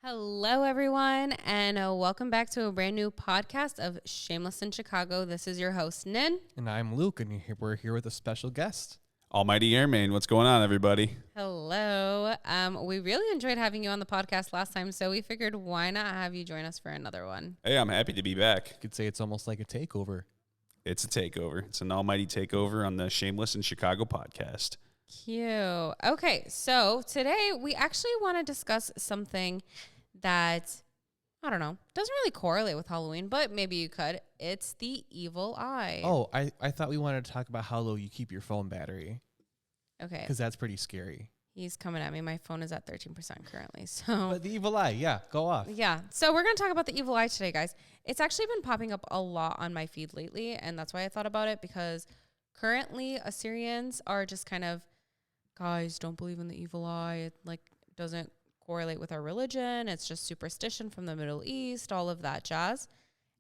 Hello, everyone, and welcome back to a brand new podcast of Shameless in Chicago. This is your host, Nin. And I'm Luke, and we're here with a special guest. Almighty Airman, what's going on, everybody? Hello. We really enjoyed having you on the podcast last time, so we figured why not have you join us for another one. Hey, I'm happy to be back. You could say it's almost like a takeover. It's a takeover. It's an almighty takeover on the Shameless in Chicago podcast. Cute. Okay, so today we actually want to discuss something that, I don't know, doesn't really correlate with Halloween, but maybe you could. It's the evil eye. Oh, I thought we wanted to talk about how low you keep your phone battery. Okay. Because that's pretty scary. He's coming at me. My phone is at 13% currently. So, But the evil eye, yeah, go off. yeah. So we're going to talk about the evil eye today, guys. It's actually been popping up a lot on my feed lately, and that's why I thought about it, because currently Assyrians are just kind of, guys, don't believe in the evil eye. It doesn't correlate with our religion. It's just superstition from the Middle East, all of that jazz.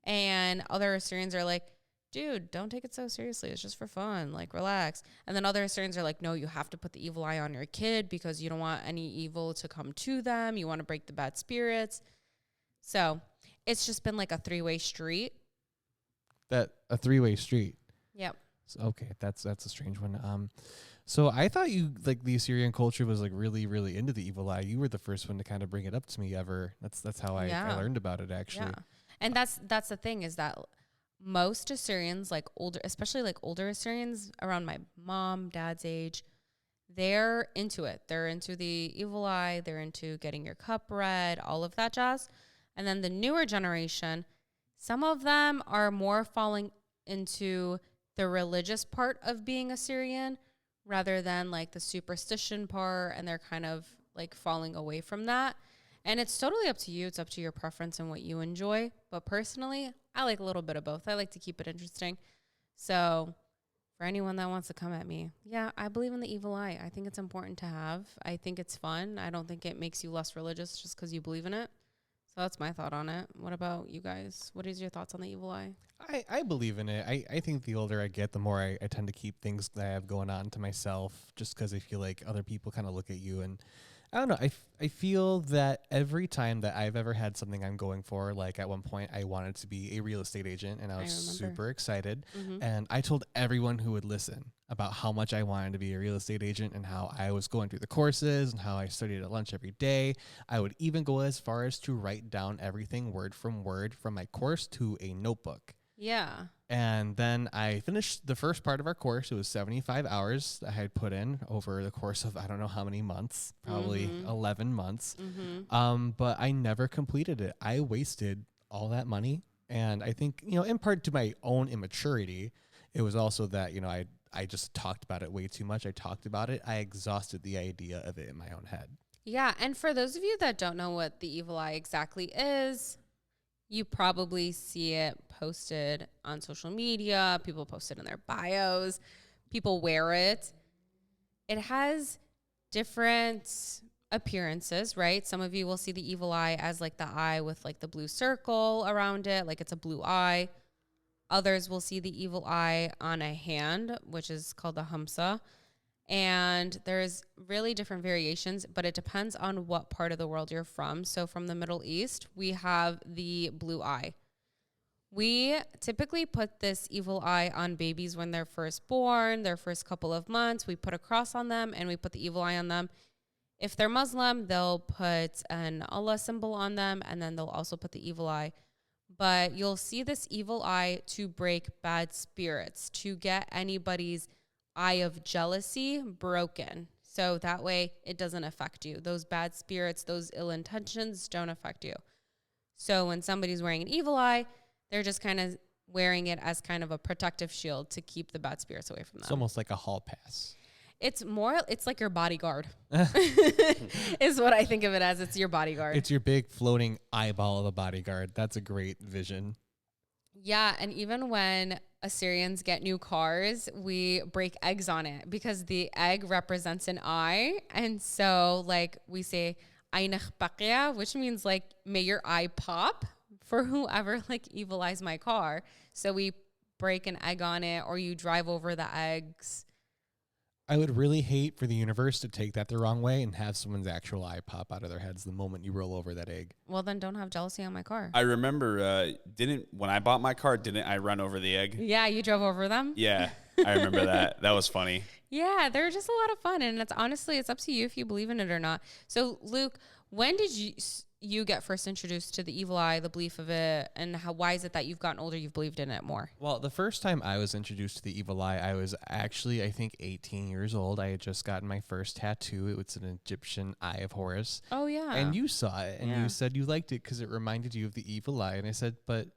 And other Assyrians are like, dude, don't take it so seriously. It's just for fun. Like, relax. And then other Assyrians are like, no, you have to put the evil eye on your kid because you don't want any evil to come to them. You want to break the bad spirits. So it's just been like a three-way street. A three-way street. Yep. So, okay, that's a strange one. So I thought you, like, the Assyrian culture was, like, really, really into the evil eye. You were the first one to kind of bring it up to me ever. That's how I learned about it, actually. Yeah. And that's the thing, is that most Assyrians, like older, especially like older Assyrians around my mom, dad's age, they're into it. They're into the evil eye. They're into getting your cup read, all of that jazz. And then the newer generation, some of them are more falling into the religious part of being Assyrian rather than like the superstition part, and they're kind of like falling away from that. And it's totally up to you. It's up to your preference and what you enjoy. But personally, I like a little bit of both. I like to keep it interesting. So for anyone that wants to come at me, yeah, I believe in the evil eye. I think it's important to have. I think it's fun. I don't think it makes you less religious just because you believe in it. So that's my thought on it. What about you guys? What is your thoughts on the evil eye? I believe in it. I think the older I get, the more I tend to keep things that I have going on to myself, just because I feel like other people kind of look at you. And I don't know. I feel that every time that I've ever had something I'm going for, like at one point I wanted to be a real estate agent, and I was super excited. Mm-hmm. And I told everyone who would listen about how much I wanted to be a real estate agent and how I was going through the courses and how I studied at lunch every day. I would even go as far as to write down everything word from my course to a notebook. Yeah. And then I finished the first part of our course. It was 75 hours that I had put in over the course of I don't know how many months, probably 11 months. Mm-hmm. But I never completed it. I wasted all that money. And I think, in part to my own immaturity, it was also that, I just talked about it way too much. I talked about it. I exhausted the idea of it in my own head. Yeah. And for those of you that don't know what the evil eye exactly is, you probably see it posted on social media. People post it in their bios. People wear it. It has different appearances, right? Some of you will see the evil eye as like the eye with like the blue circle around it, like it's a blue eye. Others will see the evil eye on a hand, which is called a hamsa. And there's really different variations, but it depends on what part of the world you're from. So from the Middle East, we have the blue eye. We typically put this evil eye on babies when they're first born, their first couple of months. We put a cross on them and we put the evil eye on them. If they're Muslim, they'll put an Allah symbol on them, and then they'll also put the evil eye. But you'll see this evil eye to break bad spirits, to get anybody's eye of jealousy broken. So that way it doesn't affect you. Those bad spirits, those ill intentions don't affect you. So when somebody's wearing an evil eye, they're just kind of wearing it as kind of a protective shield to keep the bad spirits away from them. It's almost like a hall pass. It's like your bodyguard is what I think of it as. It's your bodyguard. It's your big floating eyeball of a bodyguard. That's a great vision. Yeah, and even when Assyrians get new cars, we break eggs on it because the egg represents an eye. And so like we say, "Aynakh baqiya," which means like, may your eye pop for whoever like evil eyes my car. So we break an egg on it, or you drive over the eggs. I would really hate for the universe to take that the wrong way and have someone's actual eye pop out of their heads the moment you roll over that egg. Well, then don't have jealousy on my car. I remember, when I bought my car, didn't I run over the egg? Yeah, you drove over them? Yeah, I remember that. That was funny. Yeah, they're just a lot of fun. And it's honestly, it's up to you if you believe in it or not. So, Luke, when did you get first introduced to the evil eye, the belief of it, and why is it that you've gotten older, you've believed in it more? Well, the first time I was introduced to the evil eye, I was actually, I think, 18 years old. I had just gotten my first tattoo. It was an Egyptian eye of Horus. Oh, yeah. And you saw it, and you said you liked it because it reminded you of the evil eye. And I said, but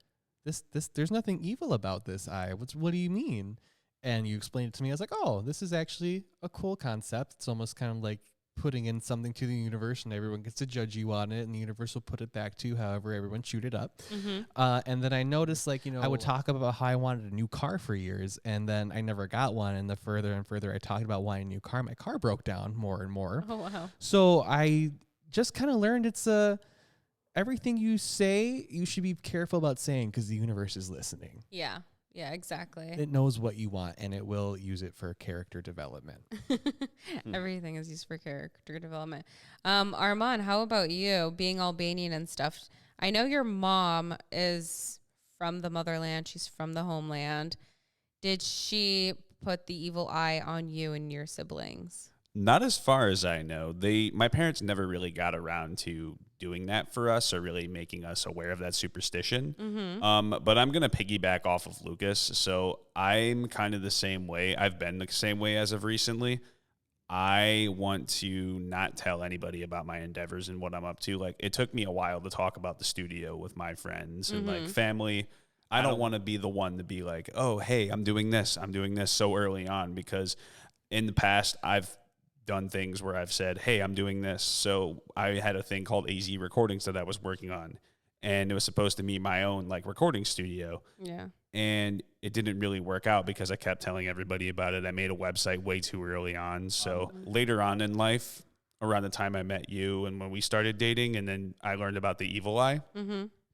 there's nothing evil about this eye. What do you mean? And you explained it to me. I was like, oh, this is actually a cool concept. It's almost kind of like putting in something to the universe, and everyone gets to judge you on it, and the universe will put it back to you however everyone chewed it up. And then I noticed, like, I would talk about how I wanted a new car for years, and then I never got one. And the further and further I talked about wanting a new car, my car broke down more and more. Oh, wow. So I just kind of learned it's everything you say, you should be careful about saying because the universe is listening. Yeah. Yeah, exactly. It knows what you want, and it will use it for character development. Everything is used for character development. Armand, how about you, being Albanian and stuff? I know your mom is from the motherland. She's from the homeland. Did she put the evil eye on you and your siblings? Not as far as I know. My parents never really got around to doing that for us or really making us aware of that superstition. But I'm going to piggyback off of Lucas. So I'm kind of the same way. I've been the same way as of recently. I want to not tell anybody about my endeavors and what I'm up to. Like, it took me a while to talk about the studio with my friends and like family. I don't want to be the one to be like, oh, hey, I'm doing this so early on, because in the past I've done things where I've said, hey, I'm doing this. So I had a thing called AZ Recordings that I was working on, and it was supposed to be my own like recording studio. Yeah. And it didn't really work out because I kept telling everybody about it. I made a website way too early on. So later on in life, around the time I met you and when we started dating, and then I learned about the evil eye,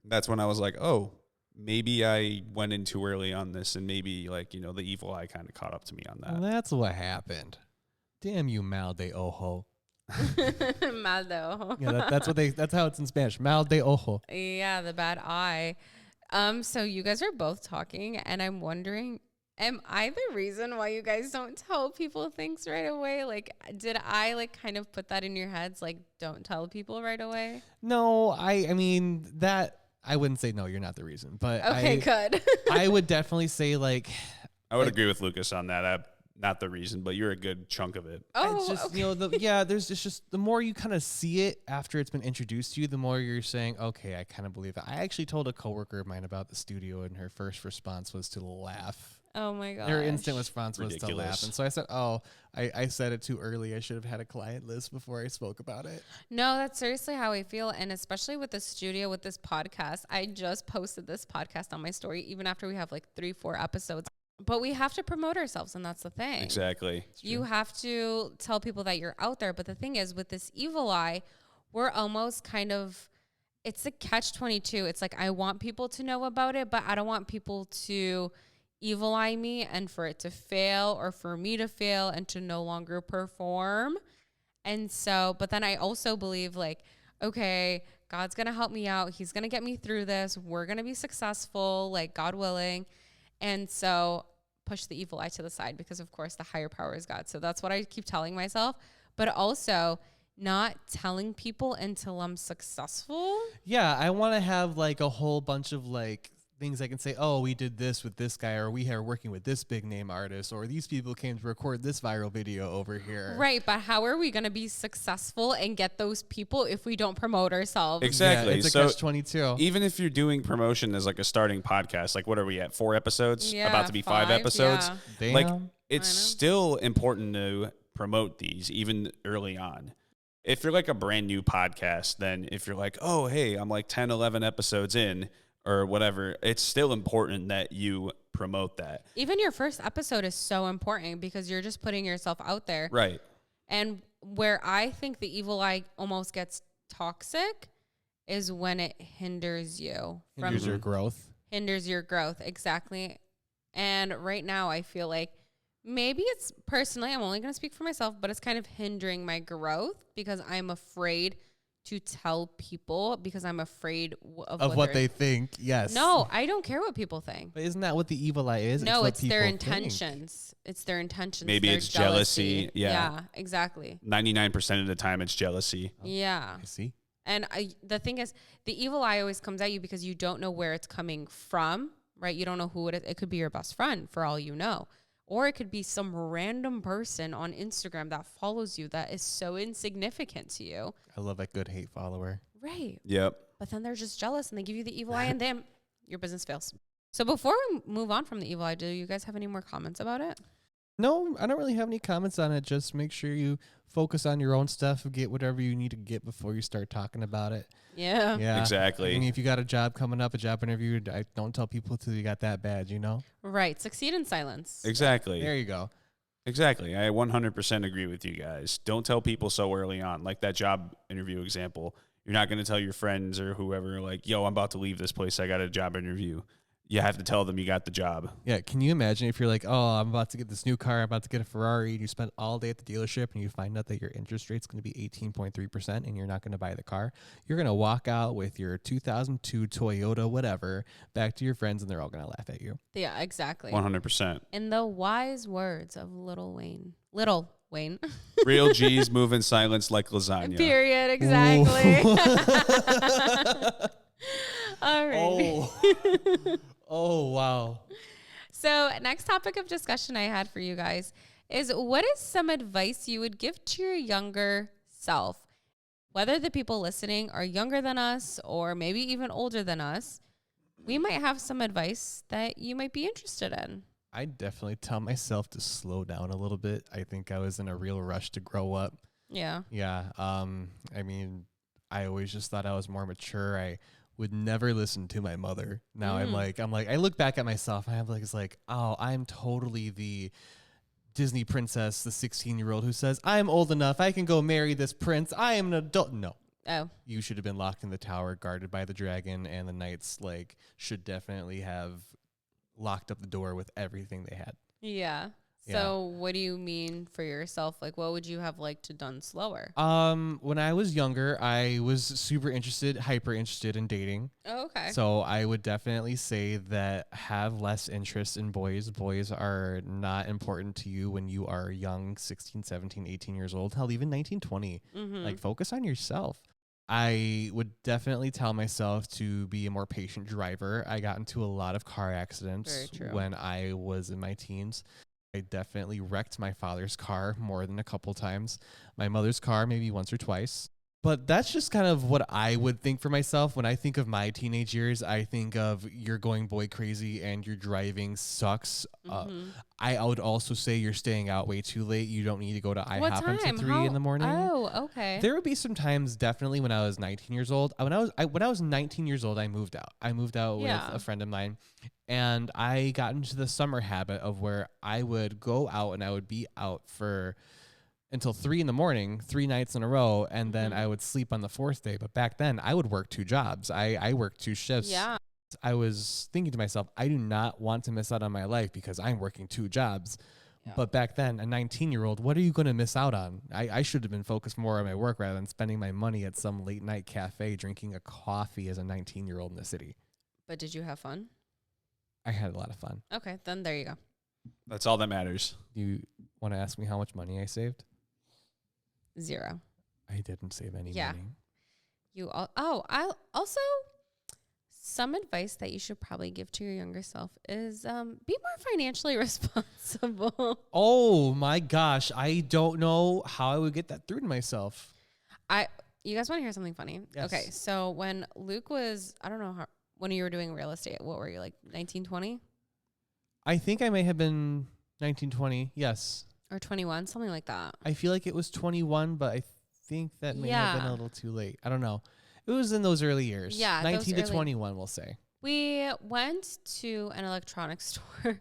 that's when I was like, oh, maybe I went in too early on this, and maybe like, the evil eye kind of caught up to me on that. Well, that's what happened. Damn you, mal de ojo. Mal de ojo. Yeah, that's how it's in Spanish. Mal de ojo. Yeah, the bad eye. So you guys are both talking, and I'm wondering, am I the reason why you guys don't tell people things right away? Like, did I like kind of put that in your heads? Like, don't tell people right away? No, I mean that I wouldn't say no, you're not the reason. But okay, good. I would definitely say like I would agree with Lucas on that. Not the reason, but you're a good chunk of it. Oh, it's just, okay. There's just the more you kind of see it after it's been introduced to you, the more you're saying, okay, I kind of believe it. I actually told a coworker of mine about the studio, and her first response was to laugh. Oh my god. Her instant response was to Ridiculous. laugh. And so I said, I said it too early. I should have had a client list before I spoke about it. No, that's seriously how I feel. And especially with the studio, with this podcast, I just posted this podcast on my story, even after we have like 3-4 episodes. But we have to promote ourselves, and that's the thing. Exactly. You have to tell people that you're out there. But the thing is, with this evil eye, we're almost kind of, it's a catch-22. It's like, I want people to know about it, but I don't want people to evil eye me and for it to fail, or for me to fail and to no longer perform. And so, but then I also believe like, okay, God's going to help me out. He's going to get me through this. We're going to be successful, like God willing. And so push the evil eye to the side, because of course the higher power is God. So that's what I keep telling myself, but also not telling people until I'm successful. Yeah. I want to have like a whole bunch of like things I can say, oh, we did this with this guy, or we are working with this big name artist, or these people came to record this viral video over here. Right. But how are we going to be successful and get those people if we don't promote ourselves? Exactly. Yeah, it's a catch-22. Even if you're doing promotion as like a starting podcast, like what are we at? 4 episodes? Yeah, about to be 5 episodes. Yeah. Like, Damn. it's still important to promote these even early on. If you're like a brand new podcast, then if you're like, oh, hey, I'm like 10, 11 episodes in, or whatever, it's still important that you promote that. Even your first episode is so important, because you're just putting yourself out there. Right. And where I think the evil eye almost gets toxic is when it hinders you. Hinders your growth. Hinders your growth, exactly. And right now I feel like maybe it's personally, I'm only going to speak for myself, but it's kind of hindering my growth because I'm afraid to tell people because I'm afraid of what they think. Yes. No, I don't care what people think. But isn't that what the evil eye is? No, it's their think. intentions. It's their intentions. Maybe their it's jealousy. Yeah. Yeah, exactly. 99% of the time it's jealousy. Yeah. I see. And the thing is, the evil eye always comes at you because you don't know where it's coming from, right? You don't know who it is. It could be your best friend for all you know. Or it could be some random person on Instagram that follows you that is so insignificant to you. I love a good hate follower. Right. Yep. But then they're just jealous and they give you the evil eye and then your business fails. So before we move on from the evil eye, do you guys have any more comments about it? No, I don't really have any comments on it. Just make sure you focus on your own stuff, get whatever you need to get before you start talking about it. Yeah. Yeah. Exactly. I mean, if you got a job coming up, a job interview, don't tell people till you got that badge, Right. Succeed in silence. Exactly. There you go. Exactly. I 100% agree with you guys. Don't tell people so early on. Like that job interview example. You're not going to tell your friends or whoever, like, yo, I'm about to leave this place. I got a job interview. You have to tell them you got the job. Yeah. Can you imagine if you're like, oh, I'm about to get this new car, I'm about to get a Ferrari, and you spend all day at the dealership and you find out that your interest rate's going to be 18.3% and you're not going to buy the car? You're going to walk out with your 2002 Toyota, whatever, back to your friends and they're all going to laugh at you. Yeah, exactly. 100%. In the wise words of Little Wayne. Little Wayne. Real G's move in silence like lasagna. Period. Exactly. All right. Oh. Oh, wow. So next topic of discussion I had for you guys is what is some advice you would give to your younger self? Whether the people listening are younger than us or maybe even older than us, we might have some advice that you might be interested in. I definitely tell myself to slow down a little bit. I think I was in a real rush to grow up. Yeah. Yeah. I mean, I always just thought I was more mature. I would never listen to my mother. Now I'm like, I look back at myself and I'm like, it's like, oh, I'm totally the Disney princess, the 16-year-old who says, I'm old enough. I can go marry this prince. I am an adult. No. Oh. You should have been locked in the tower, guarded by the dragon, and the knights should definitely have locked up the door with everything they had. Yeah. So what do you mean for yourself? Like, what would you have liked to done slower? When I was younger, I was super interested, hyper interested in dating. Oh, okay. So I would definitely say that have less interest in boys. Boys are not important to you when you are young, 16, 17, 18 years old. Hell, even 19, 20. Like, focus on yourself. I would definitely tell myself to be a more patient driver. I got into a lot of car accidents when I was in my teens. I definitely wrecked my father's car more than a couple times. My mother's car maybe once or twice. But that's just kind of what I would think for myself. When I think of my teenage years, I think of you're going boy crazy and your driving sucks. I would also say you're staying out way too late. You don't need to go to IHOP until 3 in the morning. Oh, okay. There would be some times definitely when I was 19 years old. When I was 19 years old, I moved out. I moved out with a friend of mine. And I got into the summer habit of where I would go out and I would be out for until 3 in the morning, 3 nights in a row, and then I would sleep on the 4th day. But back then, I would work 2 jobs. I worked 2 shifts. Yeah. I was thinking to myself, I do not want to miss out on my life because I'm working 2 jobs. Yeah. But back then, a 19-year-old, what are you going to miss out on? I should have been focused more on my work rather than spending my money at some late-night cafe drinking a coffee as a 19-year-old in the city. But did you have fun? I had a lot of fun. Okay, then there you go. That's all that matters. You want to ask me how much money I saved? 0. I didn't save any money. I'll also, some advice that you should probably give to your younger self is be more financially responsible. Oh my gosh, I don't know how I would get that through to myself. You guys want to hear something funny? Yes. Okay, so when Luke was, I don't know how, when you were doing real estate, what were you, like 19, 20? I think I may have been 19, 20, yes. Or 21, something like that. I feel like it was 21, but I think that may have been a little too late. I don't know. It was in those early years. Yeah. 19 to 21, we'll say. We went to an electronics store.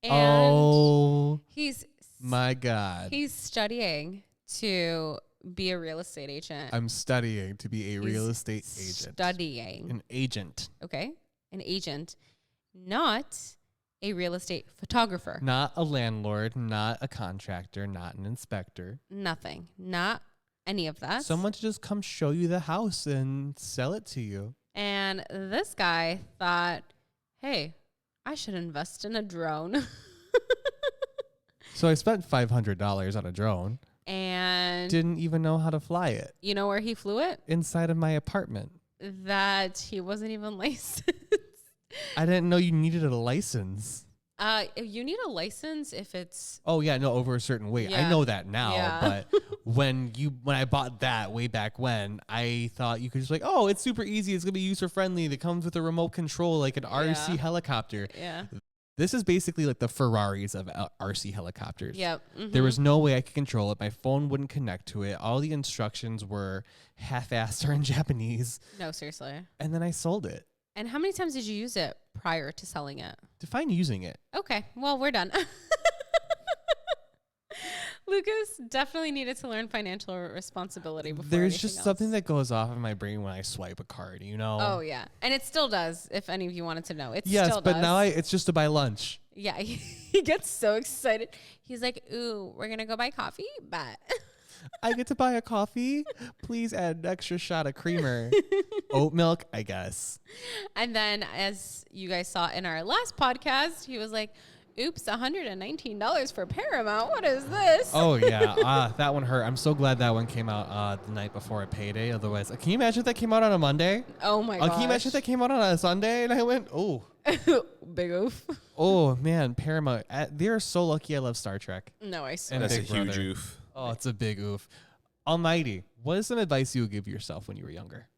And he's my God. He's studying to be a real estate agent. I'm studying to be a real estate agent. Studying. An agent. Okay. An agent. Not a real estate photographer. Not a landlord, not a contractor, not an inspector. Nothing. Not any of that. Someone to just come show you the house and sell it to you. And this guy thought, hey, I should invest in a drone. So I spent $500 on a drone. And Didn't even know how to fly it. you know where he flew it? Inside of my apartment. That he wasn't even licensed. I didn't know you needed a license. You need a license if it's Oh yeah, no, over a certain weight. I Yeah. know that now, Yeah. but when I bought that way back when, I thought you could just like, oh, it's super easy. It's gonna be user friendly. It comes with a remote control, like an RC Yeah. helicopter. yeah. This is basically like the Ferraris of RC helicopters. Yep. There was no way I could control it. My phone wouldn't connect to it. All the instructions were half-assed or in Japanese. No, seriously. And then I sold it. And how many times did you use it prior to selling it? Define using it. Okay, well, we're done. Lucas definitely needed to learn financial responsibility before There's anything just else. something that goes off in my brain when I swipe a card, you know? Oh yeah, and it still does. If any of you wanted to know, it Yes, still but does. now it's just to buy lunch. Yeah, he gets so excited. He's like, "Ooh, we're gonna go buy coffee, but I get to buy a coffee. Please add an extra shot of creamer. Oat milk, I guess. And then, as you guys saw in our last podcast, he was like, "Oops, $119 for Paramount. What is this?" Oh, yeah. That one hurt. I'm so glad that one came out the night before a payday. Otherwise, can you imagine if that came out on a Monday? Oh my god! Can you imagine if that came out on a Sunday? And I went, oh. Big oof. Oh, man. Paramount. They're so lucky I love Star Trek. No, I swear. And That's a Big huge Brother. oof. Oh, it's a big oof. Almighty, what is some advice you would give yourself when you were younger?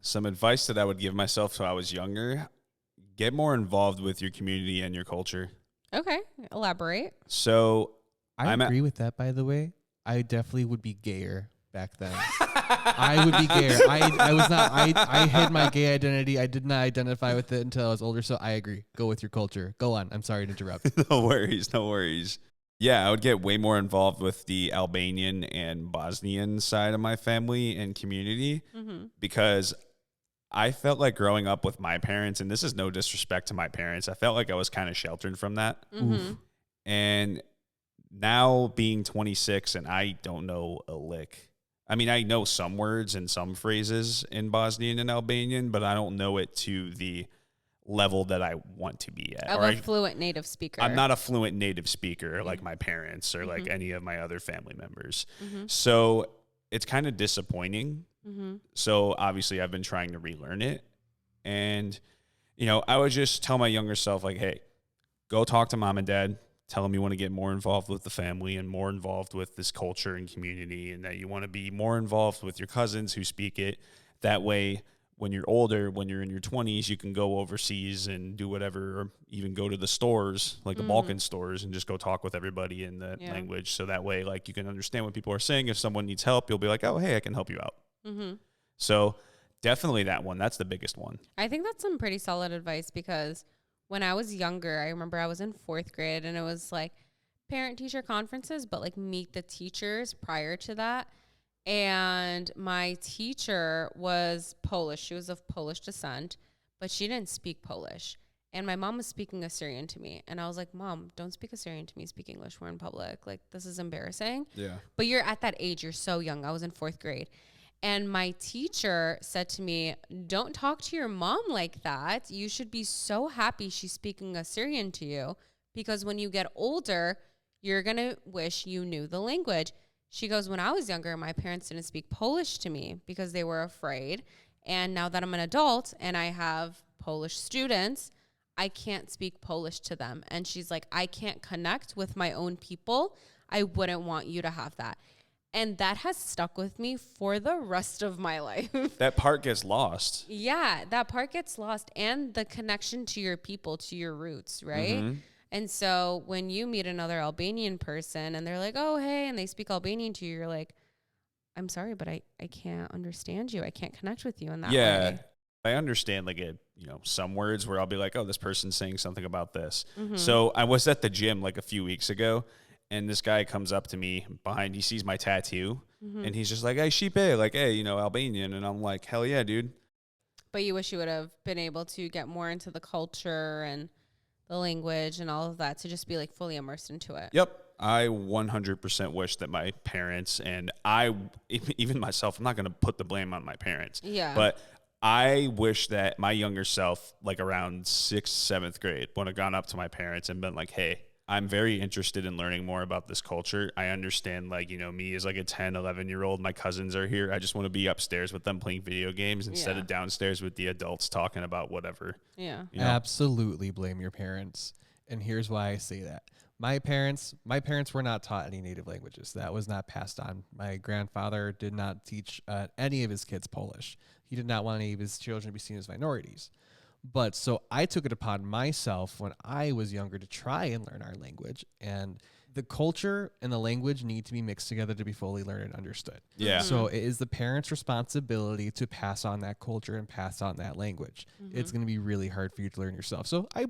Some advice that I would give myself when I was younger: get more involved with your community and your culture. Okay, elaborate. So I I'm at- agree with that, by the way. I definitely would be gayer back then. I would be gayer. I was not. I hid my gay identity. I did not identify with it until I was older. So I agree. Go with your culture. Go on. I'm sorry to interrupt. No worries, no worries. Yeah, I would get way more involved with the Albanian and Bosnian side of my family and community because I felt like growing up with my parents, and this is no disrespect to my parents, I felt like I was kind of sheltered from that. Oof. And now being 26 and I don't know a lick. I mean, I know some words and some phrases in Bosnian and Albanian, but I don't know it to the level that I want to be at. Of a fluent native speaker. I'm not a fluent native speaker like my parents or like any of my other family members. So it's kind of disappointing. So obviously I've been trying to relearn it. And, you know, I would just tell my younger self, like, hey, go talk to mom and dad. Tell them you want to get more involved with the family and more involved with this culture and community, and that you want to be more involved with your cousins who speak it. That way, when you're older, when you're in your 20s, you can go overseas and do whatever, or even go to the stores, like the Balkan stores, and just go talk with everybody in that language. So that way, like, you can understand what people are saying. If someone needs help, you'll be like, oh, hey, I can help you out. So definitely that one. That's the biggest one. I think that's some pretty solid advice because when I was younger, I remember I was in 4th grade and it was like parent-teacher conferences, but like meet the teachers prior to that. And my teacher was Polish. She was of Polish descent, but she didn't speak Polish. And my mom was speaking Assyrian to me. And I was like, Mom, don't speak Assyrian to me. Speak English. We're in public. Like, this is embarrassing. Yeah. But you're at that age. You're so young. I was in 4th grade. And my teacher said to me, don't talk to your mom like that. You should be so happy she's speaking Assyrian to you because when you get older, you're going to wish you knew the language. She goes, when I was younger, my parents didn't speak Polish to me because they were afraid. And now that I'm an adult and I have Polish students, I can't speak Polish to them. And she's like, I can't connect with my own people. I wouldn't want you to have that. And that has stuck with me for the rest of my life. That part gets lost. Yeah, that part gets lost. And the connection to your people, to your roots, right? And so when you meet another Albanian person and they're like, oh, hey, and they speak Albanian to you, you're like, I'm sorry, but I can't understand you. I can't connect with you in that way. I understand like some words where I'll be like, oh, this person's saying something about this. So I was at the gym like a few weeks ago. And this guy comes up to me behind, he sees my tattoo, and he's just like, hey, Shipe, like, hey, Albanian. And I'm like, hell yeah, dude. But you wish you would have been able to get more into the culture and the language and all of that to just be like fully immersed into it. Yep. I 100% wish that my parents and even myself, I'm not going to put the blame on my parents. Yeah. But I wish that my younger self, like around 6th, 7th grade, would have gone up to my parents and been like, hey, I'm very interested in learning more about this culture. I understand, like, you know, me as like a 10, 11-year-old, my cousins are here. I just want to be upstairs with them playing video games instead of downstairs with the adults talking about whatever. Yeah. You know? Absolutely blame your parents. And here's why I say that. My parents were not taught any native languages. That was not passed on. My grandfather did not teach any of his kids Polish. He did not want any of his children to be seen as minorities. But so I took it upon myself when I was younger to try and learn our language. And the culture and the language need to be mixed together to be fully learned and understood. Yeah. So it is the parents' responsibility to pass on that culture and pass on that language. It's going to be really hard for you to learn yourself. So I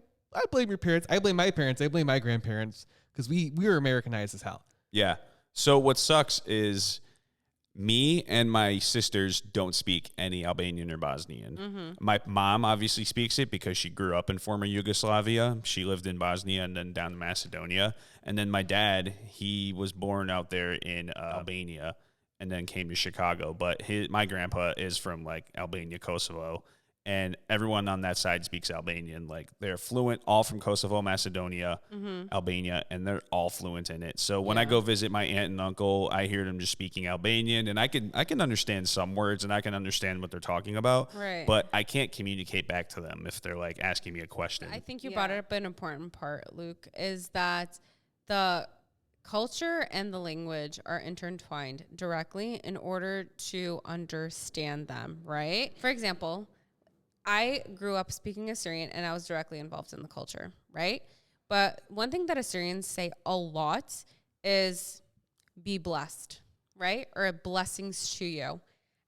blame your parents. I blame my parents. I blame my grandparents because we were Americanized as hell. Yeah. So what sucks is me and my sisters don't speak any Albanian or Bosnian. My mom obviously speaks it because she grew up in former Yugoslavia. She lived in Bosnia and then down to Macedonia. And then my dad, he was born out there in Albania and then came to Chicago. But my grandpa is from like Albania, Kosovo. And everyone on that side speaks Albanian. Like they're fluent, all from Kosovo, Macedonia, Albania, and they're all fluent in it. So when I go visit my aunt and uncle, I hear them just speaking Albanian, and I can understand some words and I can understand what they're talking about. Right. But I can't communicate back to them if they're like asking me a question. I think you brought up an important part, Luke, is that the culture and the language are intertwined directly in order to understand them, right? For example, I grew up speaking Assyrian and I was directly involved in the culture, right? But one thing that Assyrians say a lot is be blessed, right? Or blessings to you.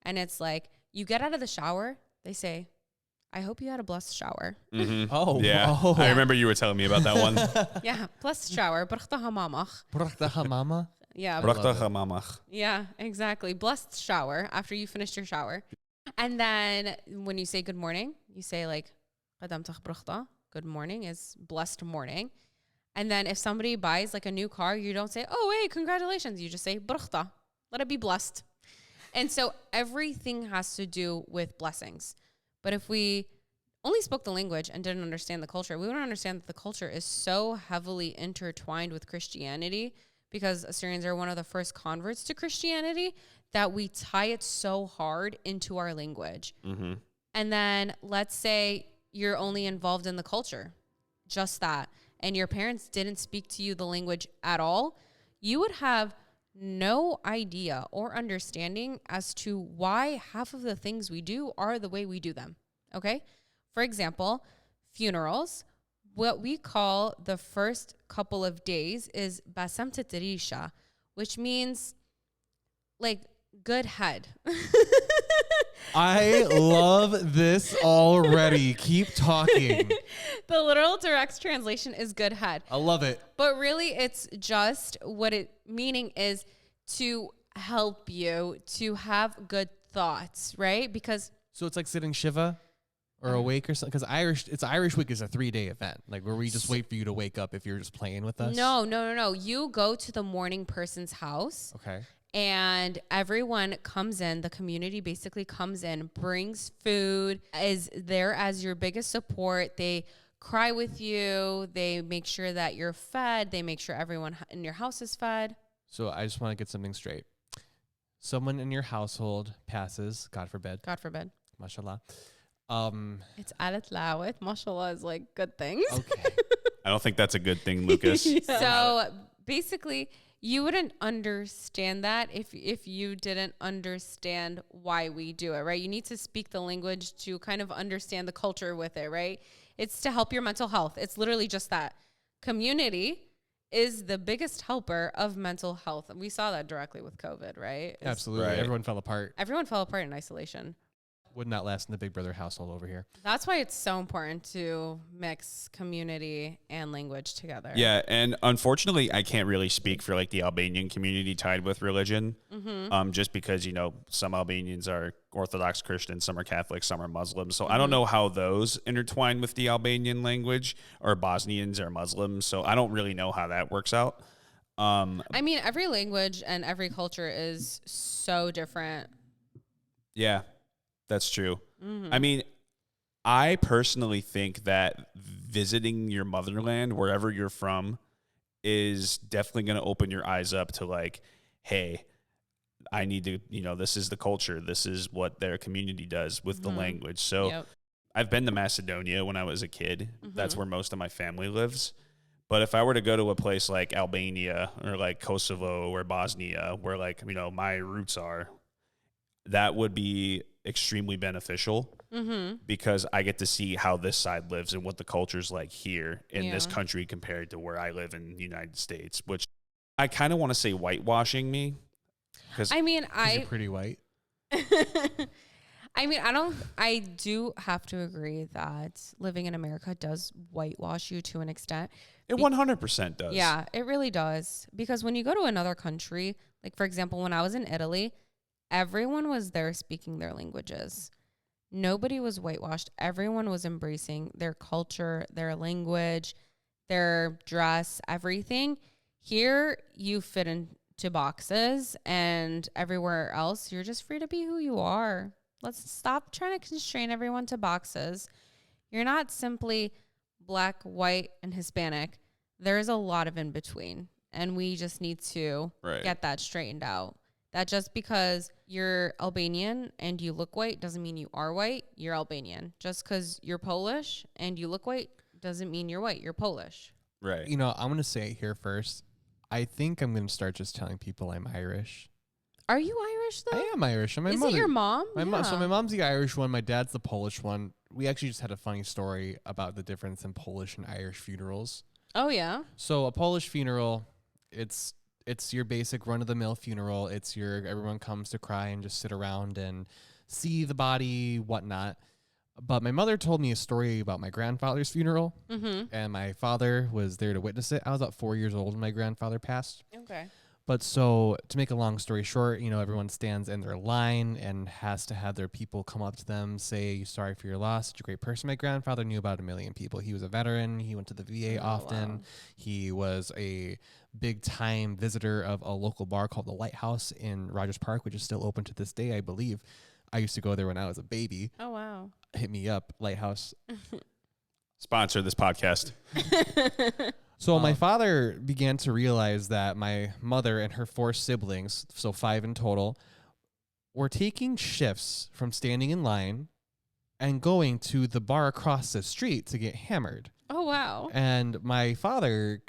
And it's like, you get out of the shower, they say, I hope you had a blessed shower. Oh, yeah. Oh. I remember you were telling me about that one. Yeah, blessed shower. Brachta hamamach. Brachta mama. Yeah. Yeah, exactly. Blessed shower after you finished your shower. And then when you say good morning, you say like, good morning is blessed morning. And then if somebody buys like a new car, you don't say, oh, hey, congratulations. You just say, bruchta, let it be blessed. And so everything has to do with blessings. But if we only spoke the language and didn't understand the culture, we wouldn't understand that the culture is so heavily intertwined with Christianity because Assyrians are one of the first converts to Christianity that we tie it so hard into our language. And then let's say you're only involved in the culture, just that, and your parents didn't speak to you the language at all, you would have no idea or understanding as to why half of the things we do are the way we do them, okay? For example, funerals, what we call the first couple of days is basam tatarisha, which means like good head. I love this already. Keep talking. The literal direct translation is good head. I love it. But really it's just what it meaning is to help you to have good thoughts, right? Because so it's like sitting Shiva or awake or something. Because Irish Week is a 3-day event, like where we just wait for you to wake up if you're just playing with us. No. You go to the morning person's house. Okay. And everyone comes in, the community basically comes in, brings food, is there as your biggest support. They cry with you. They make sure that you're fed. They make sure everyone in your house is fed. So I just want to get something straight. Someone in your household passes, God forbid. God forbid. Mashallah. It's alat lawit. Mashallah is like good things. Okay. I don't think that's a good thing, Lucas. So basically, you wouldn't understand that if you didn't understand why we do it, right? You need to speak the language to kind of understand the culture with it, right? It's to help your mental health. It's literally just that. Community is the biggest helper of mental health. And we saw that directly with COVID, right? Absolutely. Right. Everyone fell apart. Everyone fell apart in isolation. would not last in the Big Brother household over here. That's why it's so important to mix community and language together. Yeah, and unfortunately, I can't really speak for like the Albanian community tied with religion, just because some Albanians are Orthodox Christians, some are Catholic, some are Muslims. So I don't know how those intertwine with the Albanian language, or Bosnians are Muslims. So I don't really know how that works out. I mean, every language and every culture is so different. Yeah, that's true. I mean, I personally think that visiting your motherland, wherever you're from, is definitely going to open your eyes up to like, hey, I need to, this is the culture. This is what their community does with the language. So I've been to Macedonia when I was a kid. That's where most of my family lives. But if I were to go to a place like Albania or like Kosovo or Bosnia, where like, my roots are, that would be extremely beneficial because I get to see how this side lives and what the culture's like here in this country compared to where I live in the United States, which I kind of want to say whitewashing me. I mean, You're pretty white. I mean, I do have to agree that living in America does whitewash you to an extent. It 100% does. Yeah, it really does. Because when you go to another country, like for example, when I was in Italy, everyone was there speaking their languages. Nobody was whitewashed. Everyone was embracing their culture, their language, their dress, everything. Here, you fit into boxes, and everywhere else, you're just free to be who you are. Let's stop trying to constrain everyone to boxes. You're not simply black, white, and Hispanic. There is a lot of in between, and we just need to get that straightened out. That just because you're Albanian and you look white doesn't mean you are white. You're Albanian. Just because you're Polish and you look white doesn't mean you're white. You're Polish. Right. I'm going to say it here first. I think I'm going to start just telling people I'm Irish. Are you Irish, though? I am Irish. I'm my Is mother. it your mom? So my mom's the Irish one. My dad's the Polish one. We actually just had a funny story about the difference in Polish and Irish funerals. Oh, yeah? So a Polish funeral, it's your basic run-of-the-mill funeral. It's everyone comes to cry and just sit around and see the body, whatnot. But my mother told me a story about my grandfather's funeral, and my father was there to witness it. I was about 4 years old when my grandfather passed. Okay. But so to make a long story short, everyone stands in their line and has to have their people come up to them, say, sorry for your loss, such a great person. My grandfather knew about 1 million people. He was a veteran. He went to the VA often. Wow. He was a big time visitor of a local bar called the Lighthouse in Rogers Park, which is still open to this day, I believe. I used to go there when I was a baby. Oh, wow. Hit me up, Lighthouse. Sponsor this podcast. So my father began to realize that my mother and her 4 siblings, so 5 in total, were taking shifts from standing in line and going to the bar across the street to get hammered. Oh, wow. And my father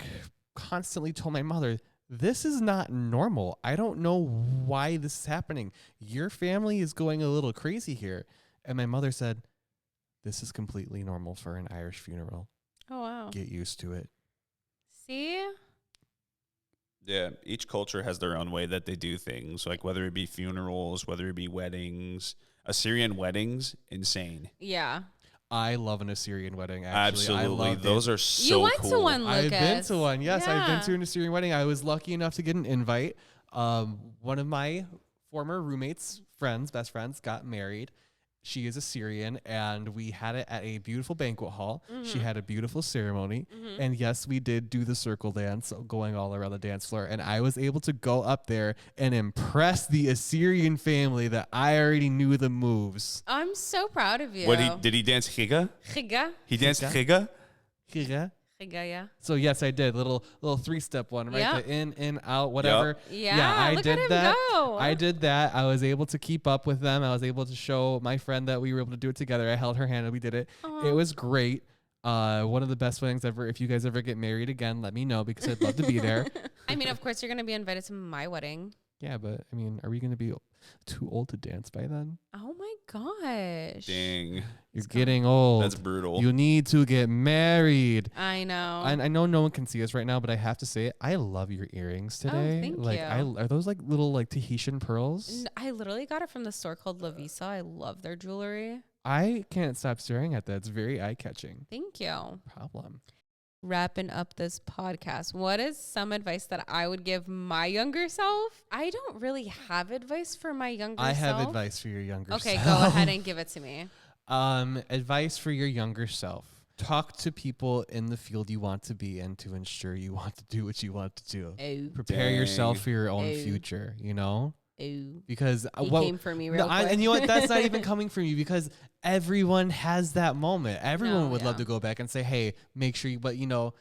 constantly told my mother, this is not normal. I don't know why this is happening. Your family is going a little crazy here. And my mother said, this is completely normal for an Irish funeral. Oh, wow. Get used to it. See? Yeah, each culture has their own way that they do things, like whether it be funerals, whether it be weddings. Assyrian weddings, insane. Yeah. I love an Assyrian wedding, actually. Absolutely. Those are so cool. You went to one, Lucas. I've been to one. Yes, I've been to an Assyrian wedding. I was lucky enough to get an invite. One of my former roommates' best friends, got married. She is Assyrian, and we had it at a beautiful banquet hall. She had a beautiful ceremony. And yes, we did do the circle dance, going all around the dance floor. And I was able to go up there and impress the Assyrian family that I already knew the moves. I'm so proud of you. Did he dance Giga? Giga? He danced Giga? Giga? Giga, yeah. So yes, I did. Little 3-step one, right? Yep. The in, out, whatever. Yep. Yeah, I look did at him that. Go. I did that. I was able to keep up with them. I was able to show my friend that we were able to do it together. I held her hand and we did it. Aww. It was great. One of the best weddings ever. If you guys ever get married again, let me know because I'd love to be there. I mean, of course, you're going to be invited to my wedding. Yeah, but I mean, are we going to be too old to dance by then. Oh my gosh. Dang. You're getting old. That's brutal. You need to get married. I know. I know no one can see us right now, but I have to say it. I love your earrings today. thank like, you. Are those like little like Tahitian pearls? I literally got it from the store called La Visa. I love their jewelry. I can't stop staring at that. It's very eye catching. Thank you. Problem. Wrapping up this podcast, what is some advice that I would give my younger self? I don't really have advice for my younger self. I have advice for your younger self. Okay, go ahead and give it to me. Advice for your younger self. Talk to people in the field you want to be in to ensure you want to do what you want to do. Oh, Prepare yourself Dang. for your own Oh. future, you know? oh. Because He came for me real quick. and you know what? That's not even coming from you because everyone has that moment. Everyone No, would love yeah. to go back and say, hey, make sure you, but you know,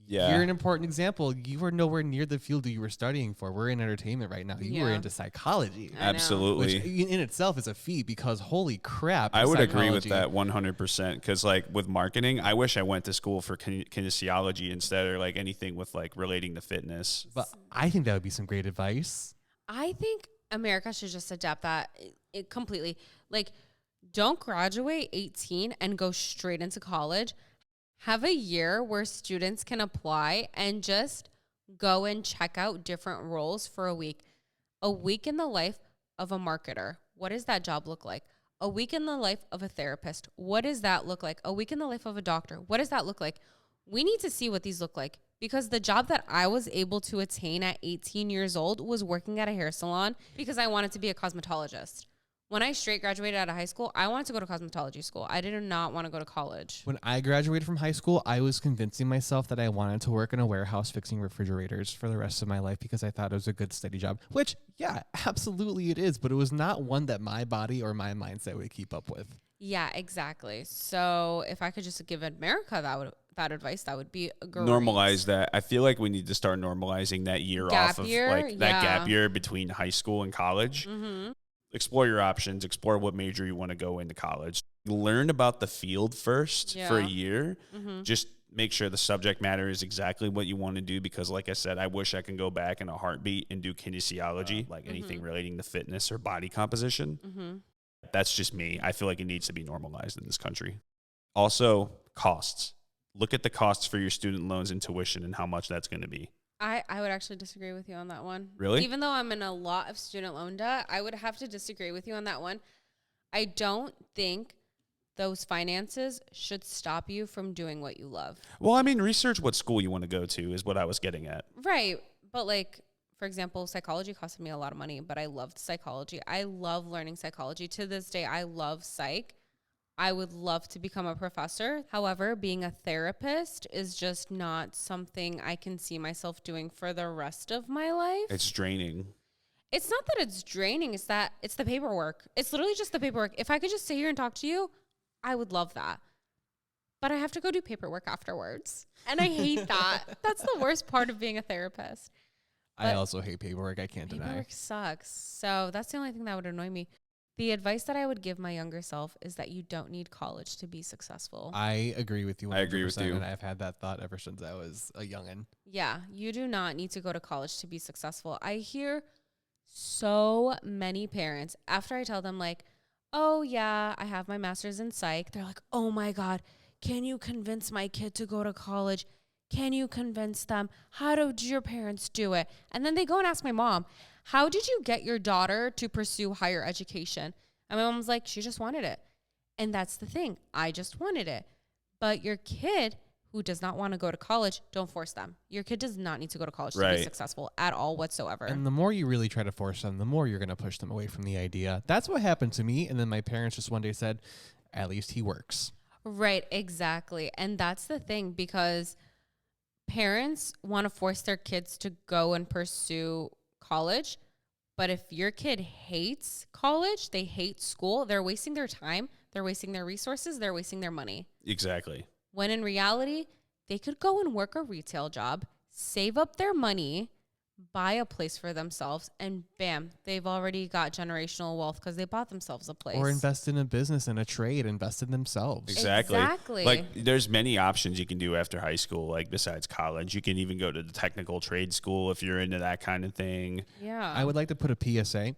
Yeah. you're an important example. You were nowhere near the field that you were studying for. We're in entertainment right now. You were Yeah. into psychology, I know. Absolutely. which in itself is a feat because holy crap. I would agree with psychology. that 100% because like with marketing, I wish I went to school for kinesiology instead or like anything with like relating to fitness. But I think that would be some great advice. I think America should just adapt that completely. Like, don't graduate 18 and go straight into college. Have a year where students can apply and just go and check out different roles for a week. A week in the life of a marketer. What does that job look like? A week in the life of a therapist. What does that look like? A week in the life of a doctor. What does that look like? We need to see what these look like because the job that I was able to attain at 18 years old was working at a hair salon because I wanted to be a cosmetologist. When I straight graduated out of high school, I wanted to go to cosmetology school. I did not want to go to college. When I graduated from high school, I was convincing myself that I wanted to work in a warehouse fixing refrigerators for the rest of my life because I thought it was a good steady job, which, yeah, absolutely it is. But it was not one that my body or my mindset would keep up with. Yeah, exactly. So if I could just give America that advice, that would be great. Normalize that. I feel like we need to start normalizing that year Gap off of year? like that Yeah. gap year between high school and college. Mm-hmm. Explore your options, explore what major you want to go into college. Learn about the field first for a Yeah. year. Mm-hmm. Just make sure the subject matter is exactly what you want to do because like I said, I wish I can go back in a heartbeat and do kinesiology, like anything relating to fitness or body composition. Mm-hmm. That's just me. I feel like it needs to be normalized in this country. Also, costs. Look at the costs for your student loans and tuition and how much that's going to be. I would actually disagree with you on that one. Really? Even though I'm in a lot of student loan debt, I would have to disagree with you on that one. I don't think those finances should stop you from doing what you love. Well, I mean, research what school you want to go to is what I was getting at. Right. But like, for example, psychology costed me a lot of money, but I loved psychology. I love learning psychology. To this day, I love psych. I would love to become a professor. However, being a therapist is just not something I can see myself doing for the rest of my life. It's draining. It's not that it's draining. It's that it's the paperwork. It's literally just the paperwork. If I could just sit here and talk to you, I would love that. But I have to go do paperwork afterwards. And I hate that. That's the worst part of being a therapist. I But also hate paperwork. I can't deny. Paperwork sucks. So that's the only thing that would annoy me. The advice that I would give my younger self is that you don't need college to be successful. I agree with you 100%. I agree with you. And I've had that thought ever since I was a youngin'. Yeah, you do not need to go to college to be successful. I hear so many parents after I tell them like, oh yeah, I have my master's in psych. They're like, oh my God, can you convince my kid to go to college? Can you convince them? How did your parents do it? And then they go and ask my mom, how did you get your daughter to pursue higher education? And my mom's like, she just wanted it. And that's the thing. I just wanted it. But your kid who does not want to go to college, don't force them. Your kid does not need to go to college to be Right. successful at all whatsoever. And the more you really try to force them, the more you're going to push them away from the idea. That's what happened to me. And then my parents just one day said, at least he works. Right, exactly. And that's the thing, because parents want to force their kids to go and pursue college. But if your kid hates college, they hate school, they're wasting their time, they're wasting their resources, they're wasting their money. Exactly. When in reality, they could go and work a retail job, save up their money, buy a place for themselves, and bam, they've already got generational wealth because they bought themselves a place. Or invest in a business and a trade, invest in themselves. Exactly. Exactly. Like there's many options you can do after high school, like besides college. You can even go to the technical trade school if you're into that kind of thing. Yeah. I would like to put a PSA.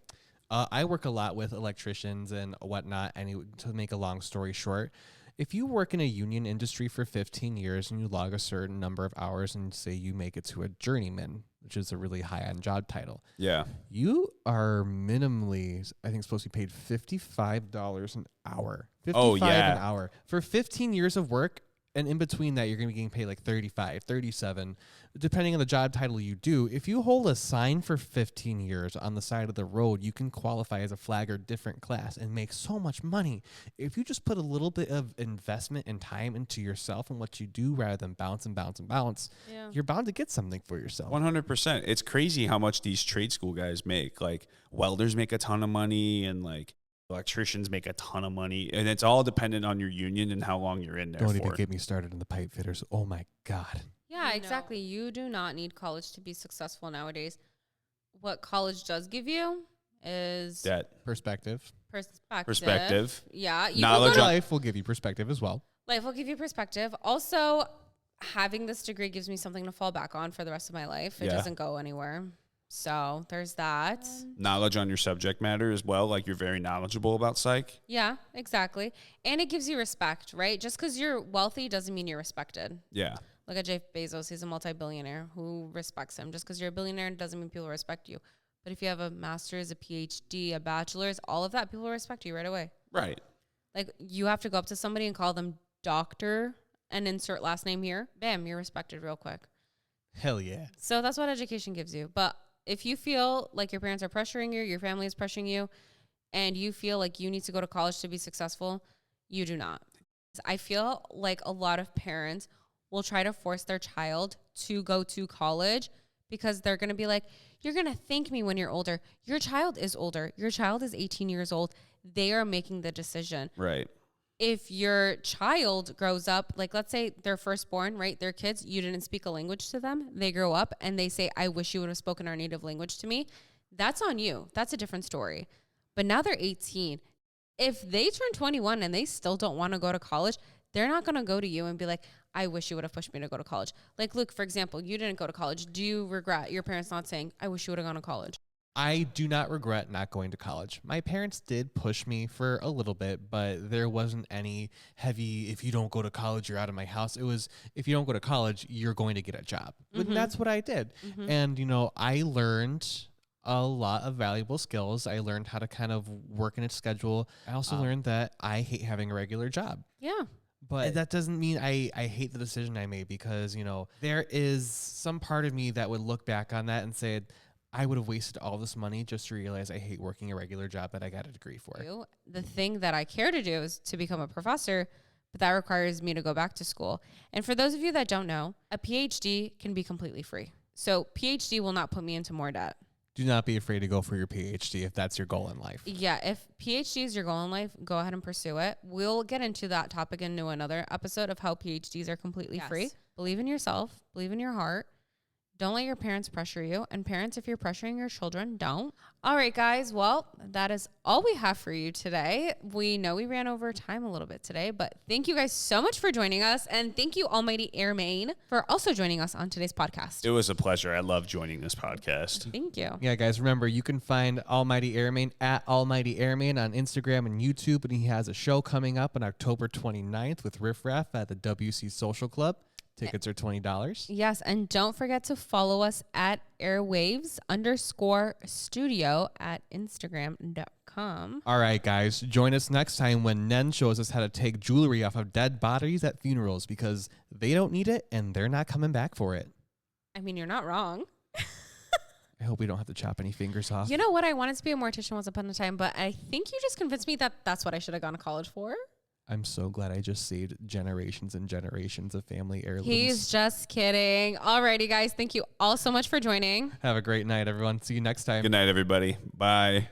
I work a lot with electricians and whatnot. And to make a long story short, if you work in a union industry for 15 years and you log a certain number of hours and say you make it to a journeyman, which is a really high-end job title, Yeah. you are minimally, I think, supposed to be paid $55 an hour. Oh, yeah. an hour for 15 years of work. And in between that, you're going to be getting paid like 35, 37, depending on the job title you do. If you hold a sign for 15 years on the side of the road, you can qualify as a flag or different class and make so much money. If you just put a little bit of investment and time into yourself and what you do rather than bounce and bounce and bounce, you're bound to get something for yourself. 100%. It's crazy how much these trade school guys make. Like welders make a ton of money and like electricians make a ton of money, and it's all dependent on your union and how long you're in there. Don't even get me started on the pipe fitters. Oh my God. Yeah, exactly. You do not need college to be successful nowadays. What college does give you is that perspective. Yeah. Knowledge. Life will give you perspective as well. Life will give you perspective. Also, having this degree gives me something to fall back on for the rest of my life. It doesn't go anywhere. So there's that. Knowledge on your subject matter as well. Like you're very knowledgeable about psych. Yeah, exactly. And it gives you respect, right? Just because you're wealthy doesn't mean you're respected. Yeah. Look at Jeff Bezos. He's a multi-billionaire. Who respects him? Just because you're a billionaire doesn't mean people respect you. But if you have a master's, a PhD, a bachelor's, all of that, people will respect you right away. Right. Like you have to go up to somebody and call them doctor and insert last name here. Bam, you're respected real quick. Hell yeah. So that's what education gives you. But if you feel like your parents are pressuring you, your family is pressuring you, and you feel like you need to go to college to be successful, you do not. I feel like a lot of parents will try to force their child to go to college because they're going to be like, you're going to thank me when you're older. Your child is older. Your child is 18 years old. They are making the decision. Right. If your child grows up, like let's say they're firstborn, right? They're kids, you didn't speak a language to them. They grow up and they say, I wish you would have spoken our native language to me. That's on you. That's a different story. But now they're 18. If they turn 21 and they still don't want to go to college, they're not going to go to you and be like, I wish you would have pushed me to go to college. Like Luke, for example, you didn't go to college. Do you regret your parents not saying, I wish you would have gone to college? I do not regret not going to college. My parents did push me for a little bit, but there wasn't any heavy, if you don't go to college, you're out of my house. It was, if you don't go to college, you're going to get a job. Mm-hmm. And that's what I did. Mm-hmm. And, you know, I learned a lot of valuable skills. I learned how to kind of work in a schedule. I also learned that I hate having a regular job. Yeah. But that doesn't mean I hate the decision I made because, you know, there is some part of me that would look back on that and say, I would have wasted all this money just to realize I hate working a regular job that I got a degree for. The thing that I care to do is to become a professor, but that requires me to go back to school. And for those of you that don't know, a PhD can be completely free. So PhD will not put me into more debt. Do not be afraid to go for your PhD if that's your goal in life. Yeah, if PhD is your goal in life, go ahead and pursue it. We'll get into that topic into another episode of how PhDs are completely free. Believe in yourself. Believe in your heart. Don't let your parents pressure you. And parents, if you're pressuring your children, don't. All right, guys. Well, that is all we have for you today. We know we ran over time a little bit today, but thank you guys so much for joining us. And thank you, Almighty Airmain, for also joining us on today's podcast. It was a pleasure. I love joining this podcast. Thank you. Yeah, guys, remember, you can find Almighty Airmain at Almighty Airmain on Instagram and YouTube. And he has a show coming up on October 29th with Riff Raff at the WC Social Club. Tickets are $20. Yes, and don't forget to follow us at airwaves_studio at Instagram.com. All right, guys. Join us next time when Nen shows us how to take jewelry off of dead bodies at funerals because they don't need it and they're not coming back for it. I mean, you're not wrong. I hope we don't have to chop any fingers off. You know what? I wanted to be a mortician once upon a time, but I think you just convinced me that that's what I should have gone to college for. I'm so glad I just saved generations and generations of family heirlooms. He's just kidding. Alrighty, guys. Thank you all so much for joining. Have a great night, everyone. See you next time. Good night, everybody. Bye.